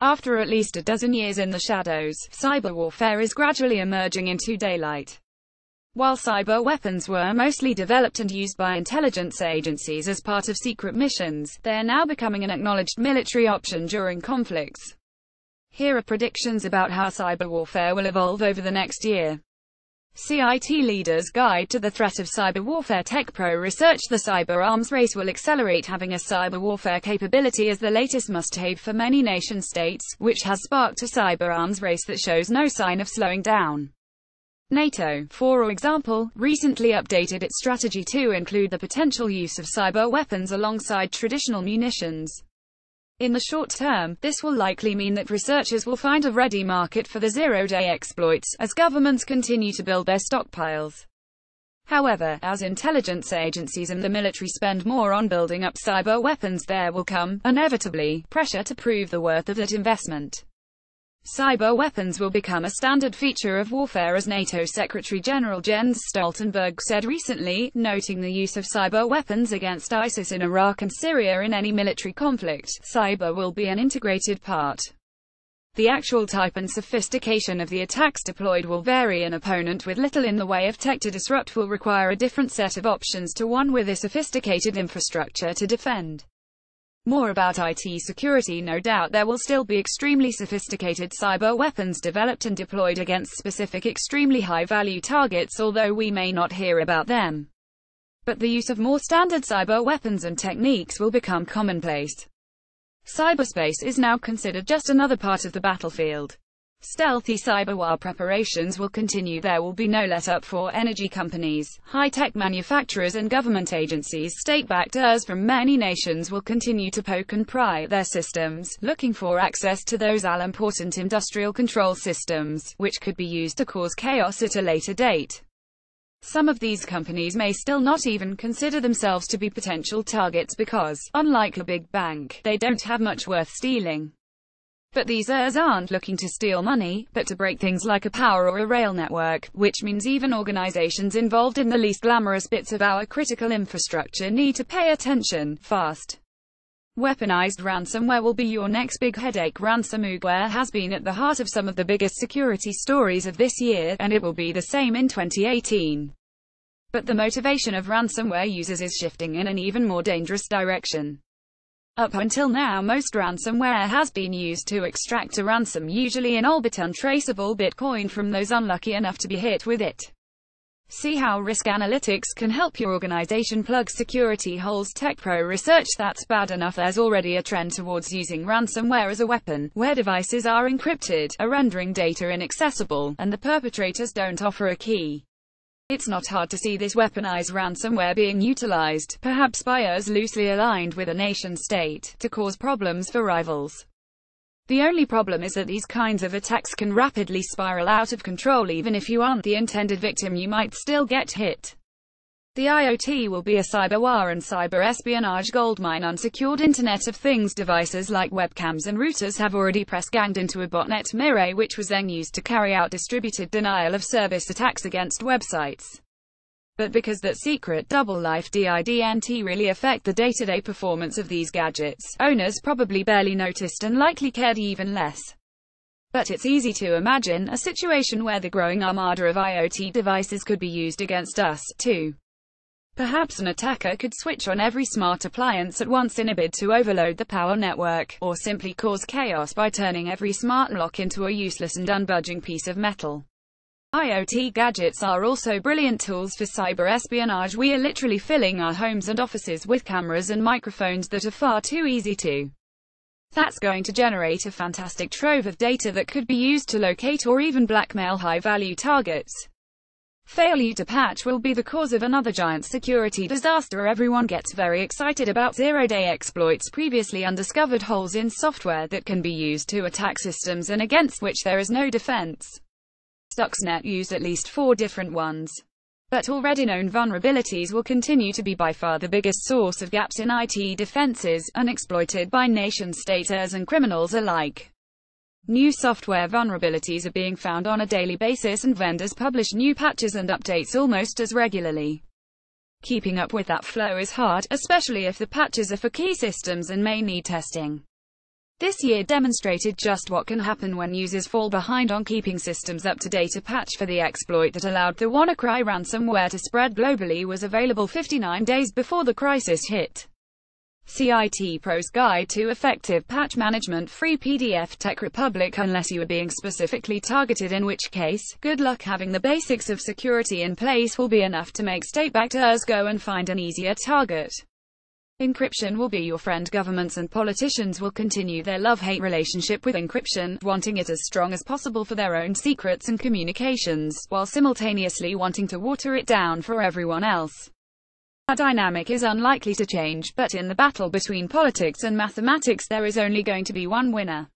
After at least a dozen years in the shadows, cyber warfare is gradually emerging into daylight. While cyber weapons were mostly developed and used by intelligence agencies as part of secret missions, they are now becoming an acknowledged military option during conflicts. Here are predictions about how cyber warfare will evolve over the next year. CIT Leader's Guide to the Threat of Cyber Warfare. Tech Pro ResearchThe cyber arms race will accelerate. Having a cyber warfare capability is the latest must-have for many nation-states, which has sparked a cyber arms race that shows no sign of slowing down. NATO, for example, recently updated its strategy to include the potential use of cyber weapons alongside traditional munitions. In the short term, this will likely mean that researchers will find a ready market for the zero-day exploits, as governments continue to build their stockpiles. However, as intelligence agencies and the military spend more on building up cyber weapons, there will come, inevitably, pressure to prove the worth of that investment. Cyber weapons will become a standard feature of warfare, as NATO Secretary-General Jens Stoltenberg said recently, noting the use of cyber weapons against ISIS in Iraq and Syria. In any military conflict, cyber will be an integrated part. The actual type and sophistication of the attacks deployed will vary. An opponent with little in the way of tech to disrupt will require a different set of options to one with a sophisticated infrastructure to defend. More about IT security. No doubt there will still be extremely sophisticated cyber weapons developed and deployed against specific extremely high-value targets, although we may not hear about them. But the use of more standard cyber weapons and techniques will become commonplace. Cyberspace is now considered just another part of the battlefield. Stealthy cyberwar preparations will continue. There will be no let-up for energy companies, high-tech manufacturers and government agencies. State-backed actors from many nations will continue to poke and pry at their systems, looking for access to those all-important industrial control systems, which could be used to cause chaos at a later date. Some of these companies may still not even consider themselves to be potential targets because, unlike a big bank, they don't have much worth stealing. But these actors aren't looking to steal money, but to break things like a power or a rail network, which means even organizations involved in the least glamorous bits of our critical infrastructure need to pay attention, fast. Weaponized ransomware will be your next big headache. Ransomware has been at the heart of some of the biggest security stories of this year, and it will be the same in 2018. But the motivation of ransomware users is shifting in an even more dangerous direction. Up until now, most ransomware has been used to extract a ransom, usually an albeit untraceable Bitcoin, from those unlucky enough to be hit with it. See how risk analytics can help your organization plug security holes. Tech Pro Research. That's bad enough. There's already a trend towards using ransomware as a weapon, where devices are encrypted, rendering data inaccessible, and the perpetrators don't offer a key. It's not hard to see this weaponized ransomware being utilized, perhaps by us loosely aligned with a nation-state, to cause problems for rivals. The only problem is that these kinds of attacks can rapidly spiral out of control. Even if you aren't the intended victim, you might still get hit. The IoT will be a cyberwar and cyber-espionage goldmine. Unsecured Internet of Things devices like webcams and routers have already press-ganged into a botnet mirror, which was then used to carry out distributed denial-of-service attacks against websites. But because that secret double-life didn't really affect the day-to-day performance of these gadgets, owners probably barely noticed and likely cared even less. But it's easy to imagine a situation where the growing armada of IoT devices could be used against us, too. Perhaps an attacker could switch on every smart appliance at once in a bid to overload the power network, or simply cause chaos by turning every smart lock into a useless and unbudging piece of metal. IoT gadgets are also brilliant tools for cyber espionage. We are literally filling our homes and offices with cameras and microphones that are far too easy to. That's going to generate a fantastic trove of data that could be used to locate or even blackmail high-value targets. Failure to patch will be the cause of another giant security disaster. Everyone gets very excited about zero-day exploits, previously undiscovered holes in software that can be used to attack systems and against which there is no defense. Stuxnet used at least 4 different ones. But already known vulnerabilities will continue to be by far the biggest source of gaps in IT defenses, unexploited by nation-staters and criminals alike. New software vulnerabilities are being found on a daily basis, and vendors publish new patches and updates almost as regularly. Keeping up with that flow is hard, especially if the patches are for key systems and may need testing. This year demonstrated just what can happen when users fall behind on keeping systems up to date. A patch for the exploit that allowed the WannaCry ransomware to spread globally was available 59 days before the crisis hit. CIT Pro's Guide to Effective Patch Management, free PDF, Tech Republic. Unless you are being specifically targeted, in which case, good luck. Having the basics of security in place will be enough to make state-backed actors go and find an easier target. Encryption will be your friend. Governments and politicians will continue their love-hate relationship with encryption, wanting it as strong as possible for their own secrets and communications, while simultaneously wanting to water it down for everyone else. That dynamic is unlikely to change, but in the battle between politics and mathematics, there is only going to be one winner.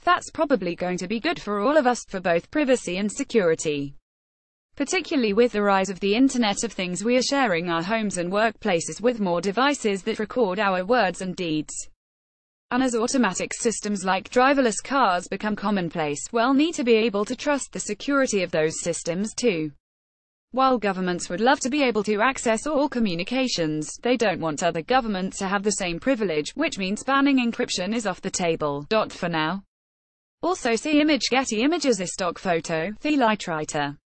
That's probably going to be good for all of us, for both privacy and security. Particularly with the rise of the Internet of Things, we are sharing our homes and workplaces with more devices that record our words and deeds. And as automatic systems like driverless cars become commonplace, we'll need to be able to trust the security of those systems too. While governments would love to be able to access all communications, they don't want other governments to have the same privilege, which means banning encryption is off the table. For now. Also see image. Getty Images. A stock photo, the lighter.